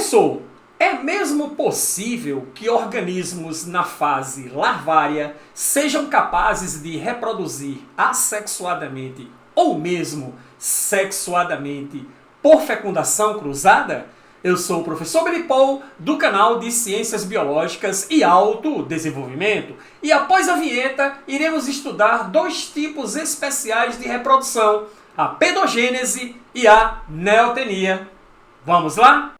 Professor, é mesmo possível que organismos na fase larvária sejam capazes de reproduzir assexuadamente ou mesmo sexuadamente por fecundação cruzada? Eu sou o professor Billy Paul, do canal de Ciências Biológicas e Autodesenvolvimento. E após a vinheta, iremos estudar dois tipos especiais de reprodução, a pedogênese e a neotenia. Vamos lá?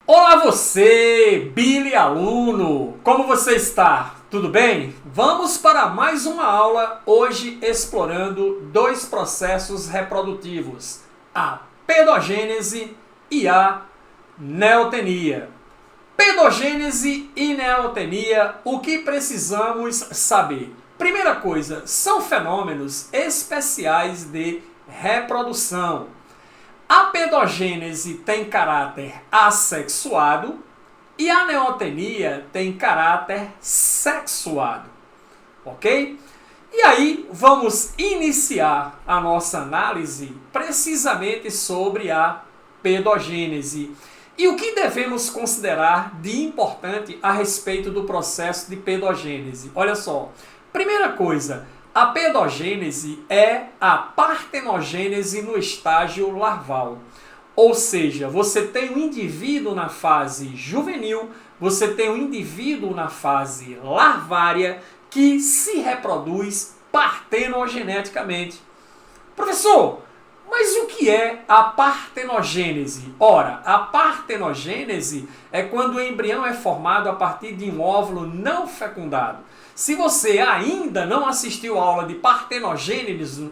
Olá você, Billy aluno! Como você está? Tudo bem? Vamos para mais uma aula, hoje explorando dois processos reprodutivos, a pedogênese e a neotenia. Pedogênese e neotenia, o que precisamos saber? Primeira coisa, são fenômenos especiais de reprodução. A pedogênese tem caráter assexuado e a neotenia tem caráter sexuado, ok? E aí vamos iniciar a nossa análise precisamente sobre a pedogênese. E o que devemos considerar de importante a respeito do processo de pedogênese? Olha só, primeira coisa, a pedogênese é a partenogênese no estágio larval. Ou seja, você tem um indivíduo na fase juvenil, você tem um indivíduo na fase larvária que se reproduz partenogeneticamente. Professor, mas o que é a partenogênese? Ora, a partenogênese é quando o embrião é formado a partir de um óvulo não fecundado. Se você ainda não assistiu a aula de partenogênese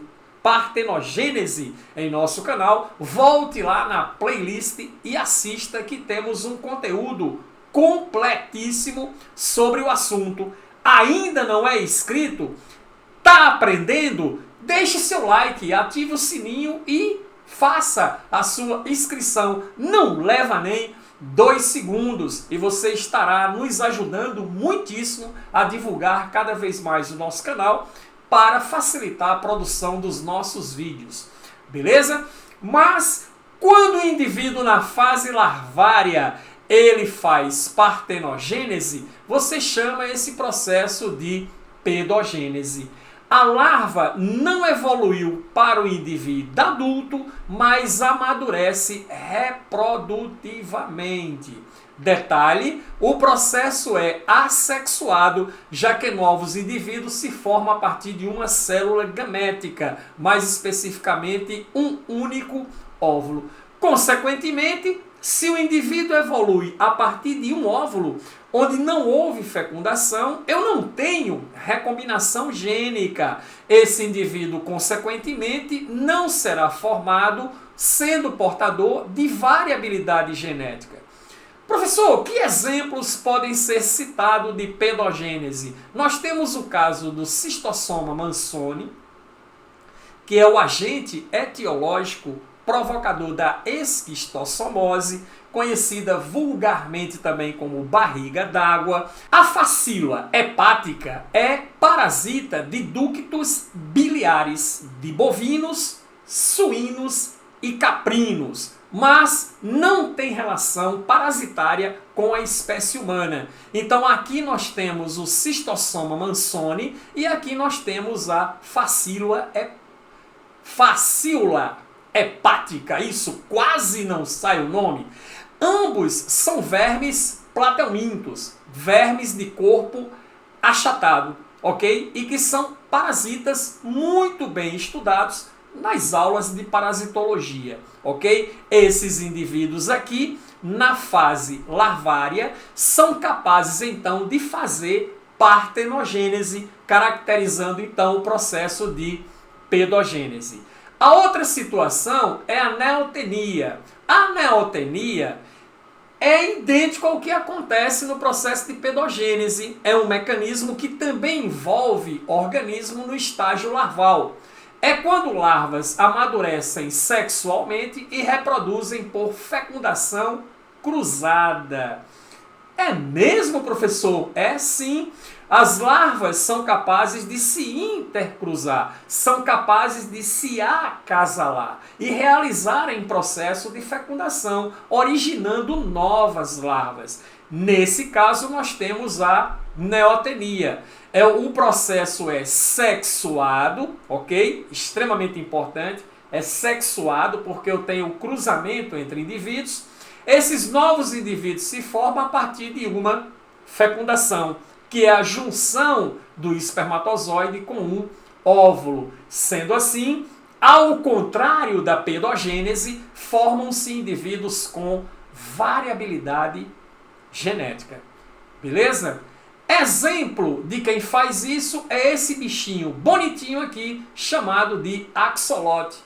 em nosso canal, volte lá na playlist e assista, que temos um conteúdo completíssimo sobre o assunto. Ainda não é inscrito? Está aprendendo? Deixe seu like, ative o sininho e faça a sua inscrição. Não leva nem 2 segundos e você estará nos ajudando muitíssimo a divulgar cada vez mais o nosso canal para facilitar a produção dos nossos vídeos. Beleza? Mas quando o indivíduo na fase larvária ele faz partenogênese, você chama esse processo de pedogênese. A larva não evoluiu para o indivíduo adulto, mas amadurece reprodutivamente. Detalhe, o processo é assexuado, já que novos indivíduos se formam a partir de uma célula gamética, mais especificamente um único óvulo. Consequentemente, se o indivíduo evolui a partir de um óvulo, onde não houve fecundação, eu não tenho recombinação gênica. Esse indivíduo, consequentemente, não será formado, sendo portador de variabilidade genética. Professor, que exemplos podem ser citados de pedogênese? Nós temos o caso do Cistossoma mannsoni, que é o agente etiológico provocador da esquistossomose, conhecida vulgarmente também como barriga d'água. A facílula hepática é parasita de ductos biliares de bovinos, suínos e caprinos, mas não tem relação parasitária com a espécie humana. Então aqui nós temos o Cistossoma mannsoni e aqui nós temos a facílula hepática, isso quase não sai o nome. Ambos são vermes plateumintos, vermes de corpo achatado, ok? E que são parasitas muito bem estudados nas aulas de parasitologia, ok? Esses indivíduos aqui, na fase larvária, são capazes então de fazer partenogênese, caracterizando então o processo de pedogênese. A outra situação é a neotenia. A neotenia é idêntico ao que acontece no processo de pedogênese. É um mecanismo que também envolve organismo no estágio larval. É quando larvas amadurecem sexualmente e reproduzem por fecundação cruzada. É mesmo, professor? É sim. As larvas são capazes de se intercruzar, são capazes de se acasalar e realizarem processo de fecundação, originando novas larvas. Nesse caso, nós temos a neotenia. O processo é sexuado, ok? Extremamente importante. É sexuado porque eu tenho um cruzamento entre indivíduos. Esses novos indivíduos se formam a partir de uma fecundação, que é a junção do espermatozoide com um óvulo. Sendo assim, ao contrário da pedogênese, formam-se indivíduos com variabilidade genética. Beleza? Exemplo de quem faz isso é esse bichinho bonitinho aqui, chamado de axolote.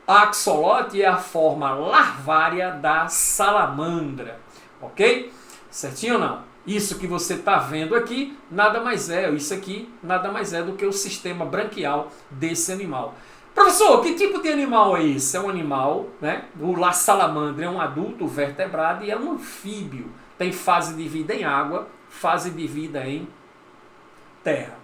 A axolote é a forma larvária da salamandra. Ok? Certinho ou não? Isso que você está vendo aqui, isso aqui nada mais é do que o sistema branquial desse animal. Professor, que tipo de animal é esse? É um animal, né? A salamandra é um adulto vertebrado e é um anfíbio. Tem fase de vida em água, fase de vida em terra.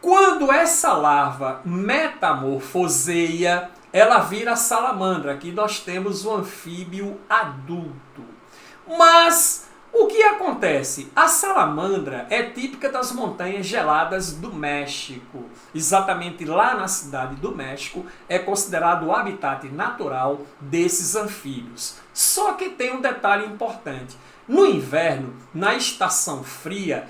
Quando essa larva metamorfoseia, ela vira salamandra. Aqui nós temos o anfíbio adulto. Mas o que acontece? A salamandra é típica das montanhas geladas do México. Exatamente lá na cidade do México é considerado o habitat natural desses anfíbios. Só que tem um detalhe importante. No inverno, na estação fria,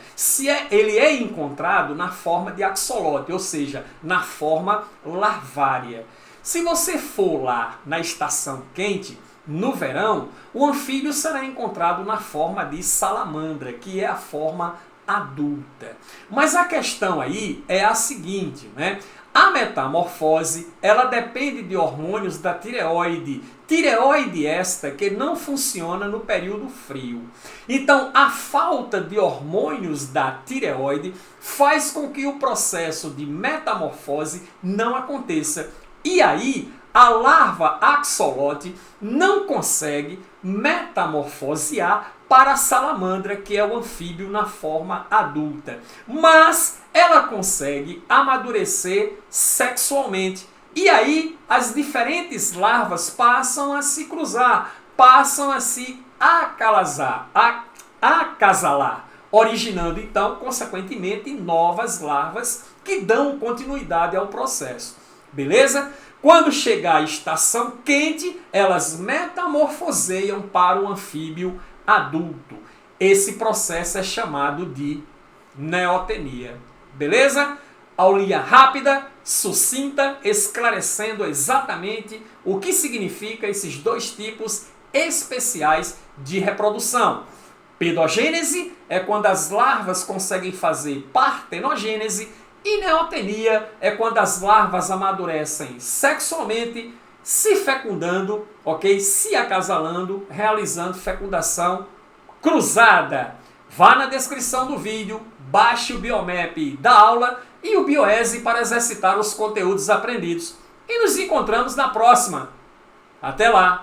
ele é encontrado na forma de axolote, ou seja, na forma larvária. Se você for lá na estação quente, no verão, o anfíbio será encontrado na forma de salamandra, que é a forma adulta. Mas a questão aí é a seguinte, né? A metamorfose, ela depende de hormônios da tireoide. Tireoide esta que não funciona no período frio. Então, a falta de hormônios da tireoide faz com que o processo de metamorfose não aconteça. E aí, a larva axolote não consegue metamorfosear para a salamandra, que é o anfíbio na forma adulta. Mas ela consegue amadurecer sexualmente. E aí as diferentes larvas passam a se cruzar, passam a se acasalar, originando então, consequentemente, novas larvas que dão continuidade ao processo. Beleza? Quando chegar a estação quente, elas metamorfoseiam para o anfíbio adulto. Esse processo é chamado de neotenia. Beleza? Aulinha rápida, sucinta, esclarecendo exatamente o que significa esses dois tipos especiais de reprodução. Pedogênese é quando as larvas conseguem fazer partenogênese e neotenia é quando as larvas amadurecem sexualmente, se fecundando, ok? Se acasalando, realizando fecundação cruzada. Vá na descrição do vídeo, baixe o Biomap da aula e o Bioese para exercitar os conteúdos aprendidos. E nos encontramos na próxima. Até lá!